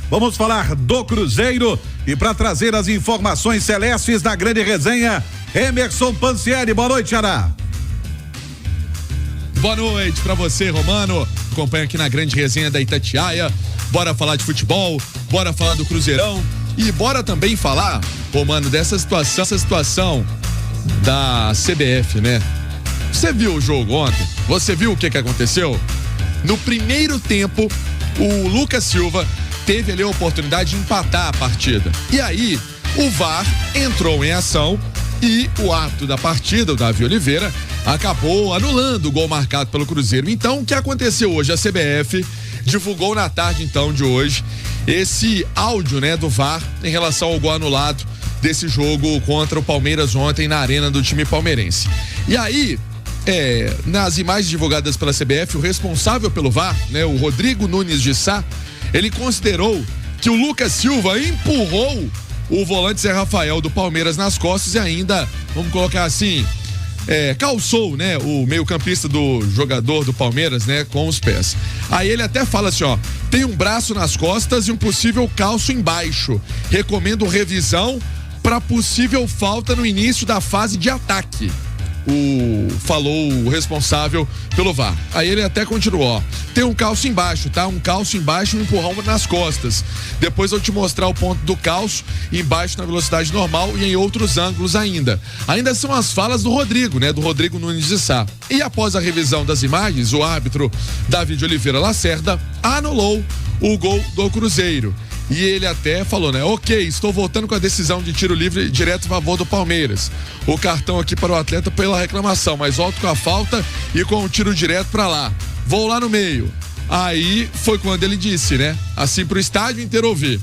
Vamos falar do Cruzeiro e para trazer as informações celestes da grande resenha, Emerson Pansieri. Boa noite, Ará. Boa noite pra você, Romano. Acompanha aqui na grande resenha da Itatiaia. Bora falar de futebol, bora falar do Cruzeirão e bora também falar, Romano, dessa situação da CBF, né? Você viu o jogo ontem? Você viu o que aconteceu? No primeiro tempo, o Lucas Silva teve ali a oportunidade de empatar a partida. E aí, o VAR entrou em ação e o árbitro da partida, o Davi Oliveira, acabou anulando o gol marcado pelo Cruzeiro. Então, o que aconteceu hoje? A CBF divulgou na tarde, então, de hoje, esse áudio, né, do VAR em relação ao gol anulado desse jogo contra o Palmeiras ontem na arena do time palmeirense. E aí, nas imagens divulgadas pela CBF, o responsável pelo VAR, né, o Rodrigo Nunes de Sá, ele considerou que o Lucas Silva empurrou o volante Zé Rafael do Palmeiras nas costas e ainda, vamos colocar assim, calçou, né, o meio-campista do jogador do Palmeiras, né, com os pés. Aí ele até fala assim, ó, tem um braço nas costas e um possível calço embaixo. Recomendo revisão para possível falta no início da fase de ataque. Falou o responsável pelo VAR. Aí ele até continuou, ó, tem um calço embaixo, tá? Um calço embaixo e um empurrão nas costas. Depois eu te mostrar o ponto do calço embaixo na velocidade normal e em outros ângulos ainda. Ainda são as falas do Rodrigo, né? Do Rodrigo Nunes de Sá. E após a revisão das imagens, o árbitro Davi de Oliveira Lacerda anulou o gol do Cruzeiro. E ele até falou, né? Ok, estou voltando com a decisão de tiro livre direto a favor do Palmeiras. O cartão aqui para o atleta pela reclamação, mas volto com a falta e com o tiro direto para lá. Vou lá no meio. Aí foi quando ele disse, né? Assim pro estádio inteiro ouvir.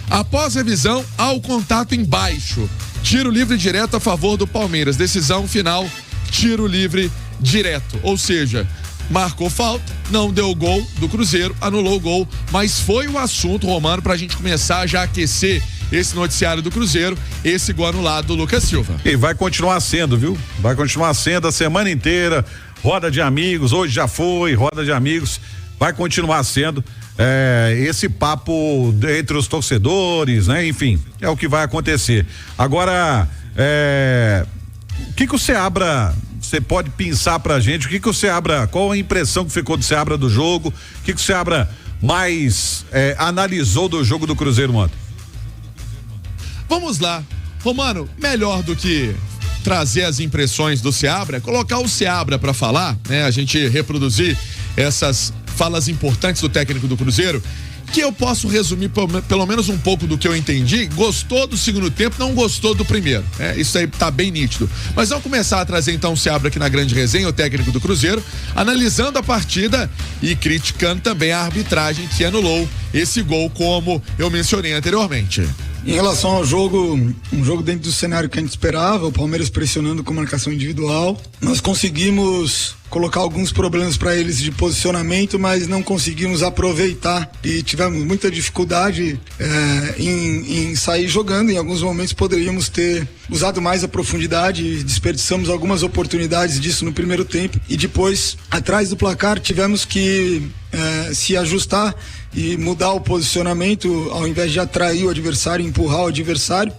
Após revisão, há o contato embaixo. Tiro livre direto a favor do Palmeiras. Decisão final, tiro livre direto. Ou seja, marcou falta, não deu gol do Cruzeiro, anulou o gol, mas foi o assunto, Romano, pra gente começar a já aquecer esse noticiário do Cruzeiro, esse gol anulado do Lucas Silva. E vai continuar sendo, viu? Vai continuar sendo a semana inteira, roda de amigos, hoje já foi, roda de amigos, vai continuar sendo esse papo entre os torcedores, né? Enfim, é o que vai acontecer. Agora, o que o Seabra, você pode pensar pra gente, o que o Seabra, qual a impressão que ficou do Seabra do jogo, o que o Seabra mais analisou do jogo do Cruzeiro ontem? Vamos lá, Romano, melhor do que trazer as impressões do Seabra, colocar o Seabra pra falar, né? A gente reproduzir essas falas importantes do técnico do Cruzeiro, que eu posso resumir pelo menos um pouco do que eu entendi. Gostou do segundo tempo, não gostou do primeiro. Isso aí tá bem nítido. Mas vamos começar a trazer então o Seabra aqui na grande resenha, o técnico do Cruzeiro, analisando a partida e criticando também a arbitragem que anulou esse gol, como eu mencionei anteriormente. Em relação ao jogo, um jogo dentro do cenário que a gente esperava, o Palmeiras pressionando com marcação individual, nós conseguimos colocar alguns problemas para eles de posicionamento, mas não conseguimos aproveitar e tivemos muita dificuldade em sair jogando. Em alguns momentos poderíamos ter usado mais a profundidade, desperdiçamos algumas oportunidades disso no primeiro tempo e depois, atrás do placar, tivemos que se ajustar e mudar o posicionamento ao invés de atrair o adversário, empurrar o adversário.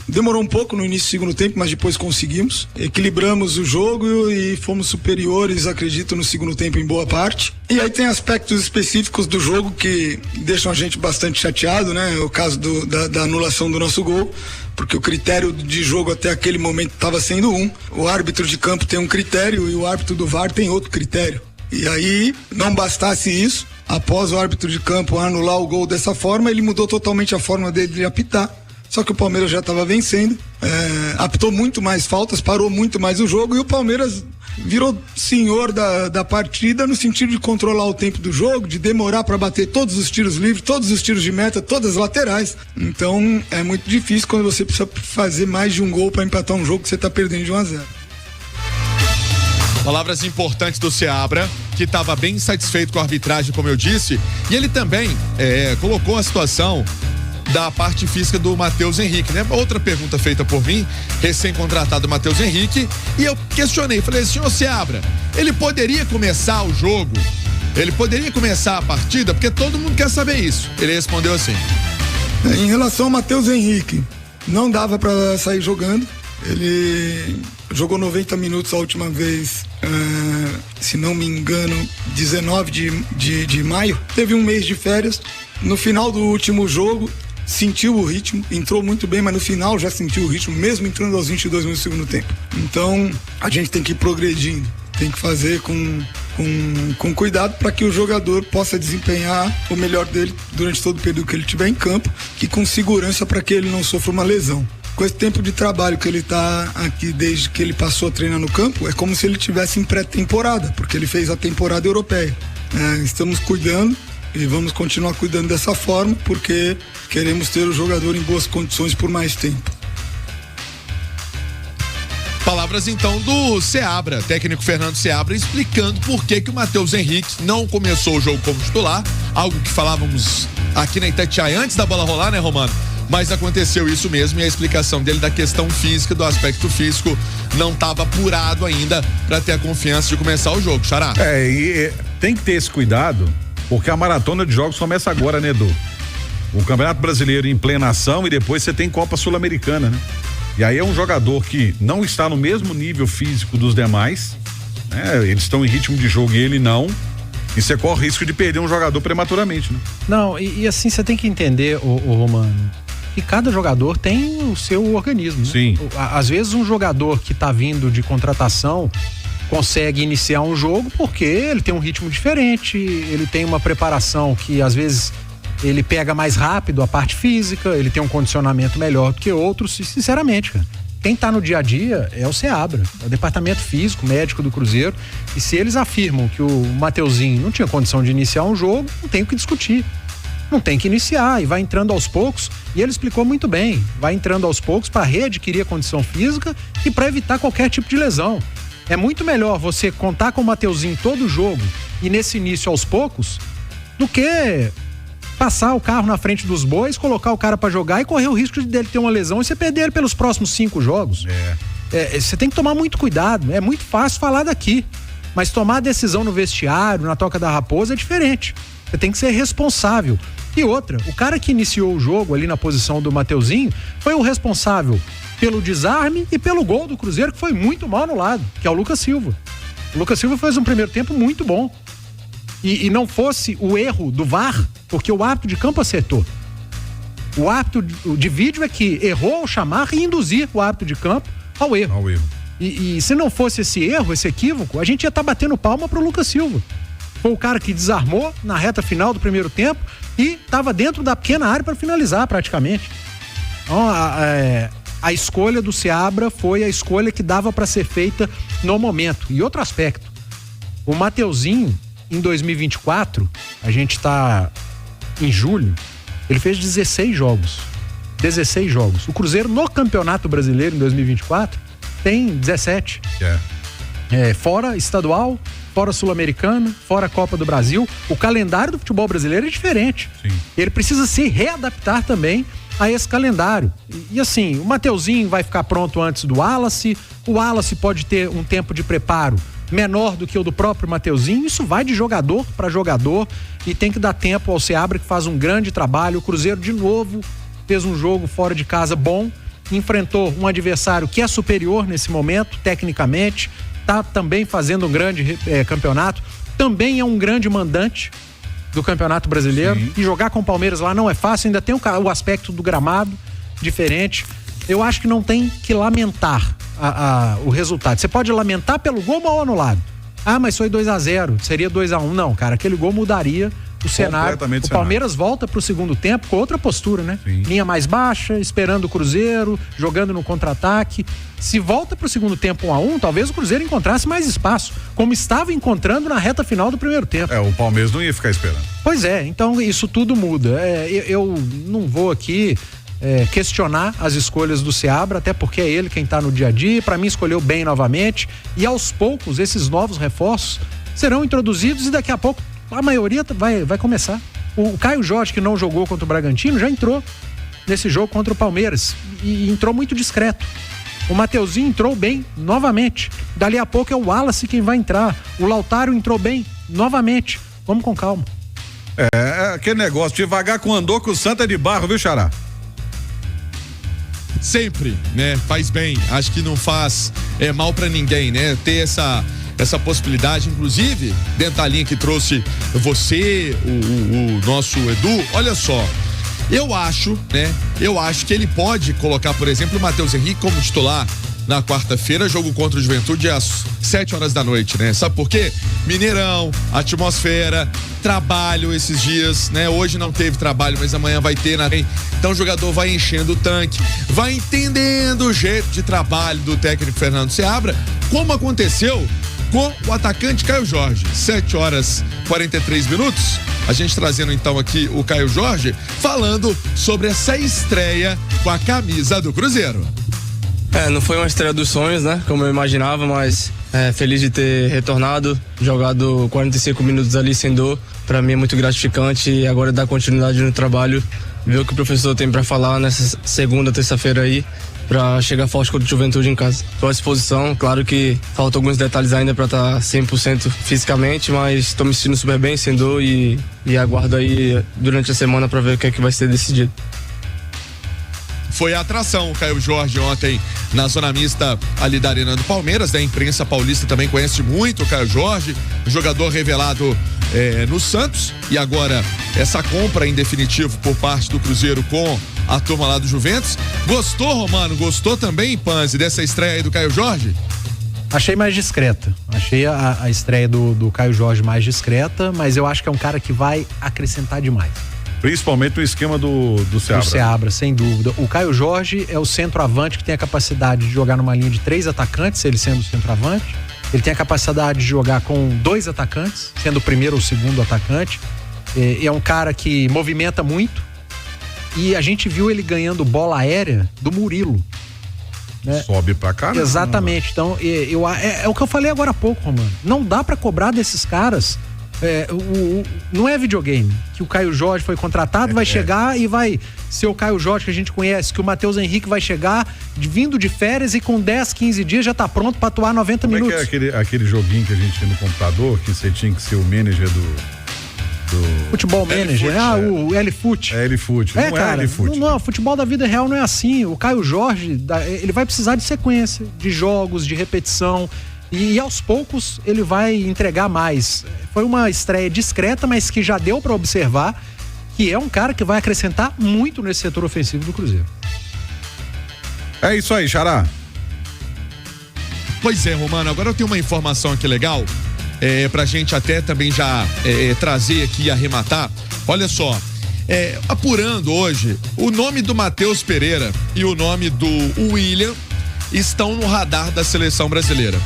Demorou um pouco no início do segundo tempo, mas depois conseguimos. Equilibramos o jogo e fomos superiores, acredito, no segundo tempo em boa parte. E aí tem aspectos específicos do jogo que deixam a gente bastante chateado, né? O caso da anulação do nosso gol, porque o critério de jogo até aquele momento estava sendo o árbitro de campo tem um critério e o árbitro do VAR tem outro critério. E aí, não bastasse isso, após o árbitro de campo anular o gol dessa forma, ele mudou totalmente a forma dele de apitar. Só que o Palmeiras já estava vencendo, apitou muito mais faltas, parou muito mais o jogo e o Palmeiras virou senhor da partida no sentido de controlar o tempo do jogo, de demorar para bater todos os tiros livres, todos os tiros de meta, todas as laterais. Então é muito difícil quando você precisa fazer mais de um gol para empatar um jogo que você está perdendo de 1-0. Palavras importantes do Seabra, que estava bem satisfeito com a arbitragem, como eu disse, e ele também colocou a situação da parte física do Matheus Henrique, né? Outra pergunta feita por mim, recém-contratado Matheus Henrique, e eu questionei, falei, senhor Seabra, ele poderia começar o jogo Ele poderia começar a partida, porque todo mundo quer saber isso. Ele respondeu assim: em relação ao Matheus Henrique, não dava para sair jogando. Ele jogou 90 minutos a última vez, se não me engano, 19 de maio. Teve um mês de férias. No final do último jogo, sentiu o ritmo, entrou muito bem, mas no final já sentiu o ritmo, mesmo entrando aos 22 minutos do segundo tempo. Então, a gente tem que ir progredindo, tem que fazer com cuidado para que o jogador possa desempenhar o melhor dele durante todo o período que ele estiver em campo e com segurança para que ele não sofra uma lesão. Com esse tempo de trabalho que ele está aqui desde que ele passou a treinar no campo, é como se ele estivesse em pré-temporada, porque ele fez a temporada europeia. Estamos cuidando e vamos continuar cuidando dessa forma, porque queremos ter o jogador em boas condições por mais tempo. Palavras então do Seabra, técnico Fernando Seabra, explicando por que o Matheus Henrique não começou o jogo como titular, algo que falávamos aqui na Itatiaia antes da bola rolar, né, Romano? Mas aconteceu isso mesmo, e a explicação dele da questão física, do aspecto físico, não estava apurado ainda para ter a confiança de começar o jogo, Xará. E tem que ter esse cuidado, porque a maratona de jogos começa agora, né, Edu? O Campeonato Brasileiro em plena ação e depois você tem Copa Sul-Americana, né? E aí é um jogador que não está no mesmo nível físico dos demais, né? Eles estão em ritmo de jogo e ele não. E você corre o risco de perder um jogador prematuramente, né? Não, e assim você tem que entender, o Romano, que cada jogador tem o seu organismo, né? Sim. Às vezes um jogador que está vindo de contratação consegue iniciar um jogo porque ele tem um ritmo diferente, ele tem uma preparação que às vezes ele pega mais rápido a parte física, ele tem um condicionamento melhor do que outros, sinceramente, cara. Quem tá no dia a dia é o Seabra, é o departamento físico, médico do Cruzeiro, e se eles afirmam que o Mateuzinho não tinha condição de iniciar um jogo, não tem o que discutir. Não tem que iniciar e vai entrando aos poucos, e ele explicou muito bem, vai entrando aos poucos para readquirir a condição física e para evitar qualquer tipo de lesão. É muito melhor você contar com o Mateuzinho todo jogo e nesse início aos poucos, do que passar o carro na frente dos bois, colocar o cara para jogar e correr o risco dele ter uma lesão e você perder ele pelos próximos 5 jogos. Você tem que tomar muito cuidado, é muito fácil falar daqui, mas tomar a decisão no vestiário, na Toca da Raposa é diferente. Você tem que ser responsável. E outra, o cara que iniciou o jogo ali na posição do Mateuzinho foi o responsável pelo desarme e pelo gol do Cruzeiro, que foi muito mal anulado, que é o Lucas Silva. O Lucas Silva fez um primeiro tempo muito bom. E não fosse o erro do VAR, porque o árbitro de campo acertou. O árbitro de vídeo é que errou ao chamar e induzir o árbitro de campo ao erro. E se não fosse esse erro, esse equívoco, a gente ia estar batendo palma pro Lucas Silva. Foi o cara que desarmou na reta final do primeiro tempo e estava dentro da pequena área para finalizar praticamente. Então, a escolha do Seabra foi a escolha que dava para ser feita no momento. E outro aspecto, o Mateuzinho, em 2024, a gente está em julho, ele fez 16 jogos. 16 jogos. O Cruzeiro no Campeonato Brasileiro em 2024 tem 17. Fora estadual, fora Sul-Americana, fora Copa do Brasil. O calendário do futebol brasileiro é diferente. Sim. Ele precisa se readaptar também a esse calendário. E assim, o Mateuzinho vai ficar pronto antes do Wallace, o Wallace pode ter um tempo de preparo menor do que o do próprio Mateuzinho. Isso vai de jogador para jogador e tem que dar tempo ao Seabra, que faz um grande trabalho. O Cruzeiro de novo fez um jogo fora de casa bom, enfrentou um adversário que é superior nesse momento, tecnicamente, tá também fazendo um grande campeonato, também é um grande mandante do Campeonato Brasileiro. Sim. E jogar com o Palmeiras lá não é fácil, ainda tem o aspecto do gramado diferente. Eu acho que não tem que lamentar o resultado. Você pode lamentar pelo gol mal anulado. Mas foi 2-0, seria 2-1. Não, cara, aquele gol mudaria o cenário. O Palmeiras volta pro segundo tempo com outra postura, né? Sim. Linha mais baixa, esperando o Cruzeiro, jogando no contra-ataque. Se volta pro segundo tempo 1-1, talvez o Cruzeiro encontrasse mais espaço, como estava encontrando na reta final do primeiro tempo. O Palmeiras não ia ficar esperando. Pois é, então isso tudo muda. Eu não vou aqui questionar as escolhas do Seabra, até porque é ele quem tá no dia a dia. Para mim, escolheu bem novamente, e aos poucos esses novos reforços serão introduzidos e daqui a pouco a maioria vai começar. O Caio Jorge, que não jogou contra o Bragantino, já entrou nesse jogo contra o Palmeiras e entrou muito discreto. O Mateuzinho entrou bem novamente. Dali a pouco é o Wallace quem vai entrar. O Lautaro entrou bem novamente. Vamos com calma. É aquele negócio, devagar com andor que o Santa é de barro, viu, Xará? Sempre, né? Faz bem. Acho que não faz mal pra ninguém, né? Ter essa possibilidade, inclusive, dentro da linha que trouxe você, o nosso Edu, olha só. Eu acho que ele pode colocar, por exemplo, o Matheus Henrique como titular na quarta-feira, jogo contra o Juventude às 7h da noite, né? Sabe por quê? Mineirão, atmosfera, trabalho esses dias, né? Hoje não teve trabalho, mas amanhã vai ter, né? Então o jogador vai enchendo o tanque, vai entendendo o jeito de trabalho do técnico Fernando Seabra, como aconteceu com o atacante Caio Jorge. 7h43. A gente trazendo então aqui o Caio Jorge, falando sobre essa estreia com a camisa do Cruzeiro. Não foi uma estreia dos sonhos, né? Como eu imaginava, mas feliz de ter retornado, jogado 45 minutos ali sem dor. Pra mim é muito gratificante e agora dar continuidade no trabalho, ver o que o professor tem pra falar nessa segunda, terça-feira aí, pra chegar forte contra o Juventude em casa. Tô à disposição, claro que faltam alguns detalhes ainda pra estar 100% fisicamente, mas tô me sentindo super bem, sem dor e aguardo aí durante a semana pra ver o que é que vai ser decidido. Foi a atração, o Caio Jorge ontem na zona mista ali da Arena do Palmeiras, a imprensa paulista também conhece muito o Caio Jorge, jogador revelado no Santos, e agora essa compra em definitivo por parte do Cruzeiro com a turma lá do Juventus. Gostou, Romano? Gostou também, Panzi, dessa estreia aí do Caio Jorge? Achei mais discreta. Achei a estreia do Caio Jorge mais discreta, mas eu acho que é um cara que vai acrescentar demais. Principalmente no esquema do Seabra. Do Seabra, sem dúvida. O Caio Jorge é o centroavante que tem a capacidade de jogar numa linha de 3 atacantes, ele sendo o centroavante. Ele tem a capacidade de jogar com 2 atacantes, sendo o primeiro ou o segundo atacante. É um cara que movimenta muito. E a gente viu ele ganhando bola aérea do Murilo. Né? Sobe pra caramba. Exatamente. Então, é o que eu falei agora há pouco, Romano. Não dá pra cobrar desses caras. Não é videogame que o Caio Jorge foi contratado, vai chegar e vai ser o Caio Jorge que a gente conhece, que o Matheus Henrique vai chegar vindo de férias e com 10, 15 dias já tá pronto pra atuar 90 minutos. Como é que é aquele joguinho que a gente tinha no computador, que você tinha que ser o manager do Futebol Manager, o L-Foot. É L-Foot, não cara, é L-Foot. Não, o futebol da vida real não é assim. O Caio Jorge, ele vai precisar de sequência, de jogos, de repetição. E aos poucos ele vai entregar mais. Foi uma estreia discreta, mas que já deu para observar que é um cara que vai acrescentar muito nesse setor ofensivo do Cruzeiro. É isso aí, Xará. Pois é, Romano, agora eu tenho uma informação aqui legal, pra gente até também já trazer aqui e arrematar. Olha só, apurando hoje, o nome do Matheus Pereira e o nome do William estão no radar da seleção brasileira.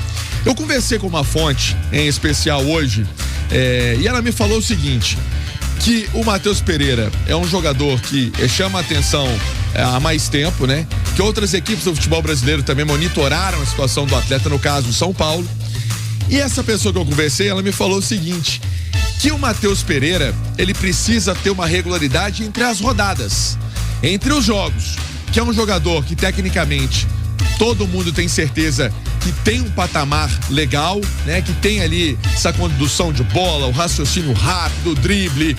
Eu conversei com uma fonte em especial hoje, e ela me falou o seguinte, que o Matheus Pereira é um jogador que chama a atenção há mais tempo, né? Que outras equipes do futebol brasileiro também monitoraram a situação do atleta, no caso, São Paulo. E essa pessoa que eu conversei, ela me falou o seguinte, que o Matheus Pereira, ele precisa ter uma regularidade entre as rodadas, entre os jogos, que é um jogador que tecnicamente todo mundo tem certeza que tem um patamar legal, né? Que tem ali essa condução de bola, o raciocínio rápido, o drible,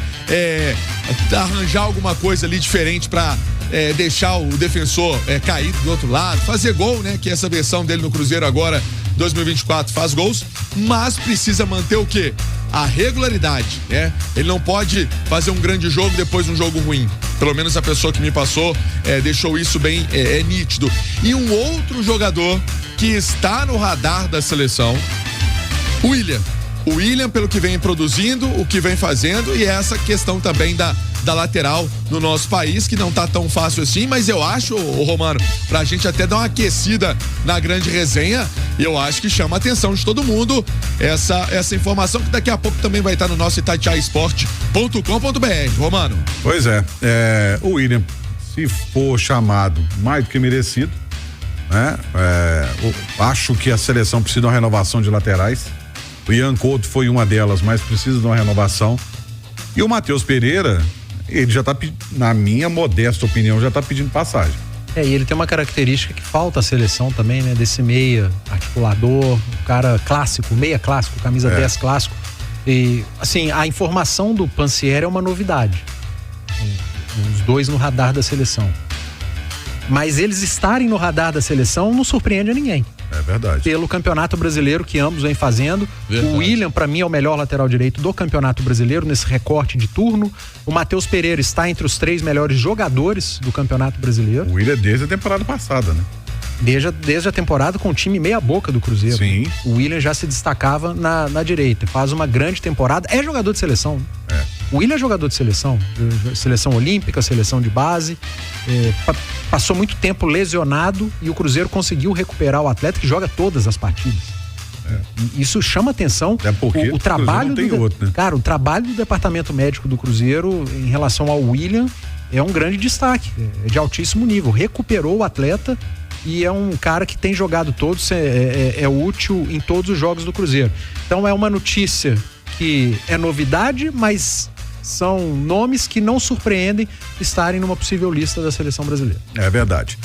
arranjar alguma coisa ali diferente para deixar o defensor caído do outro lado, fazer gol, né? Que essa versão dele no Cruzeiro agora, 2024, faz gols, mas precisa manter o quê? A regularidade, né? Ele não pode fazer um grande jogo depois um jogo ruim. Pelo menos a pessoa que me passou deixou isso bem nítido. E um outro jogador que está no radar da seleção, o William. O William, pelo que vem produzindo, o que vem fazendo, e essa questão também da lateral no nosso país, que não tá tão fácil assim, mas eu acho, Romano, pra gente até dar uma aquecida na grande resenha, eu acho que chama a atenção de todo mundo essa informação, que daqui a pouco também vai estar no nosso itatiaisport.com.br, Romano. Pois o William, se for chamado mais do que merecido, né? Acho que a seleção precisa de uma renovação de laterais. O Ian Couto foi uma delas, mas precisa de uma renovação. E o Matheus Pereira, ele já tá, na minha modesta opinião, já tá pedindo passagem. E ele tem uma característica que falta à seleção também, né? Desse meia articulador, o cara clássico, meia clássico, camisa 10 clássico. E, assim, a informação do Pansieri é uma novidade. Os dois no radar da seleção. Mas eles estarem no radar da seleção não surpreende a ninguém. É verdade. Pelo Campeonato Brasileiro que ambos vêm fazendo. Verdade. O William, para mim, é o melhor lateral direito do Campeonato Brasileiro nesse recorte de turno. O Matheus Pereira está entre os 3 melhores jogadores do Campeonato Brasileiro. O William é desde a temporada passada, né? Desde a temporada com o time meia boca do Cruzeiro. Sim. O William já se destacava na direita. Faz uma grande temporada. É jogador de seleção. O William é jogador de seleção. Seleção olímpica, seleção de base. Passou muito tempo lesionado e o Cruzeiro conseguiu recuperar o atleta que joga todas as partidas. Isso chama atenção. É porque o trabalho não tem outro, né? Cara, o trabalho do departamento médico do Cruzeiro em relação ao William é um grande destaque. É de altíssimo nível. Recuperou o atleta e é um cara que tem jogado todos, é útil em todos os jogos do Cruzeiro. Então é uma notícia que é novidade, mas são nomes que não surpreendem estarem numa possível lista da seleção brasileira. É verdade.